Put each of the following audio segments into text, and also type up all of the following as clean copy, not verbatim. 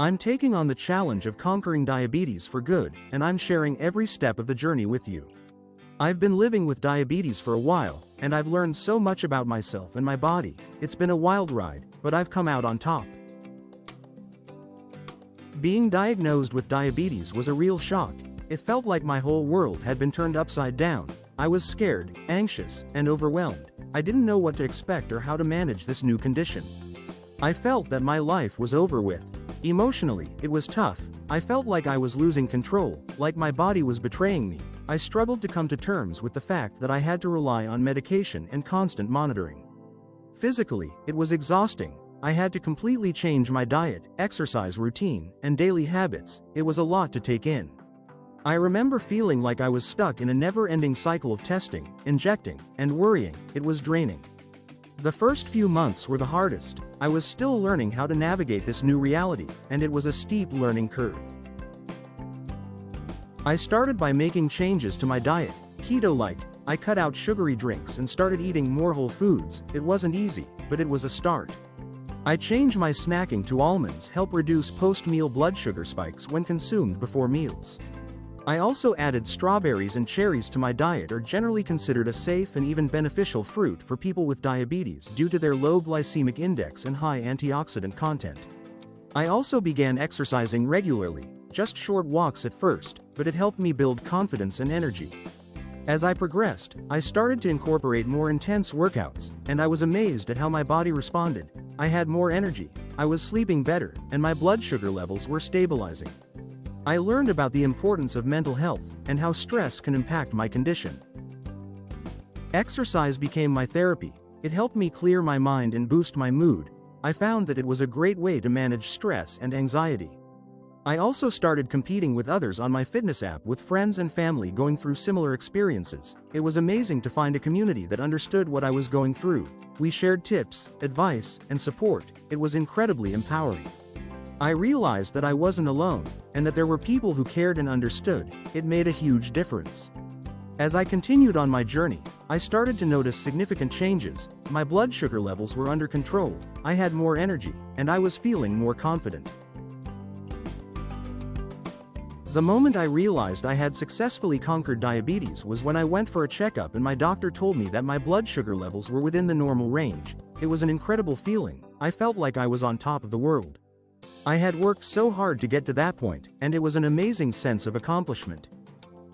I'm taking on the challenge of conquering diabetes for good, and I'm sharing every step of the journey with you. I've been living with diabetes for a while, and I've learned so much about myself and my body. It's been a wild ride, but I've come out on top. Being diagnosed with diabetes was a real shock. It felt like my whole world had been turned upside down. I was scared, anxious, and overwhelmed. I didn't know what to expect or how to manage this new condition. I felt that my life was over with. Emotionally, it was tough. I felt like I was losing control, like my body was betraying me. I struggled to come to terms with the fact that I had to rely on medication and constant monitoring. Physically, it was exhausting. I had to completely change my diet, exercise routine, and daily habits. It was a lot to take in. I remember feeling like I was stuck in a never-ending cycle of testing, injecting, and worrying. It was draining. The first few months were the hardest. I was still learning how to navigate this new reality, and it was a steep learning curve. I started by making changes to my diet, keto-like. I cut out sugary drinks and started eating more whole foods. It wasn't easy, but it was a start. I changed my snacking to almonds, help reduce post-meal blood sugar spikes when consumed before meals. I also added strawberries and cherries to my diet, are generally considered a safe and even beneficial fruit for people with diabetes due to their low glycemic index and high antioxidant content. I also began exercising regularly, just short walks at first, but it helped me build confidence and energy. As I progressed, I started to incorporate more intense workouts, and I was amazed at how my body responded. I had more energy, I was sleeping better, and my blood sugar levels were stabilizing. I learned about the importance of mental health and how stress can impact my condition. Exercise became my therapy. It helped me clear my mind and boost my mood. I found that it was a great way to manage stress and anxiety. I also started competing with others on my fitness app with friends and family going through similar experiences. It was amazing to find a community that understood what I was going through. We shared tips, advice, and support. It was incredibly empowering. I realized that I wasn't alone, and that there were people who cared and understood. It made a huge difference. As I continued on my journey, I started to notice significant changes. My blood sugar levels were under control, I had more energy, and I was feeling more confident. The moment I realized I had successfully conquered diabetes was when I went for a checkup and my doctor told me that my blood sugar levels were within the normal range. It was an incredible feeling. I felt like I was on top of the world. I had worked so hard to get to that point, and it was an amazing sense of accomplishment.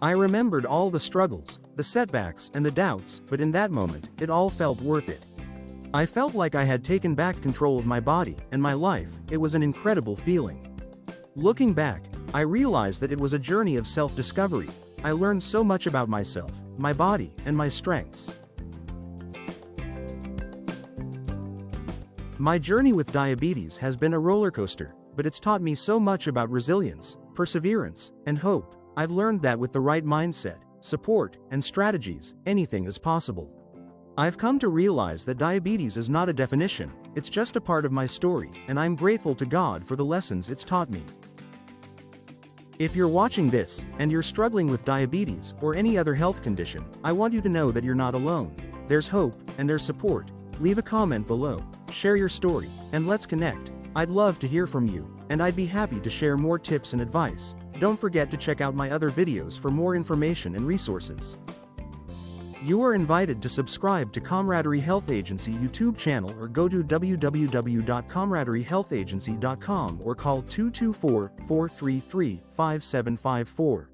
I remembered all the struggles, the setbacks, and the doubts, but in that moment, it all felt worth it. I felt like I had taken back control of my body and my life. It was an incredible feeling. Looking back, I realized that it was a journey of self-discovery. I learned so much about myself, my body, and my strengths. My journey with diabetes has been a roller coaster, but it's taught me so much about resilience, perseverance, and hope. I've learned that with the right mindset, support, and strategies, anything is possible. I've come to realize that diabetes is not a definition, it's just a part of my story, and I'm grateful to God for the lessons it's taught me. If you're watching this, and you're struggling with diabetes or any other health condition, I want you to know that you're not alone. There's hope, and there's support. Leave a comment below, share your story, and let's connect. I'd love to hear from you, and I'd be happy to share more tips and advice. Don't forget to check out my other videos for more information and resources. You are invited to subscribe to Camaraderie Health Agency YouTube channel or go to www.camaraderiehealthagency.com or call 224-433-5754.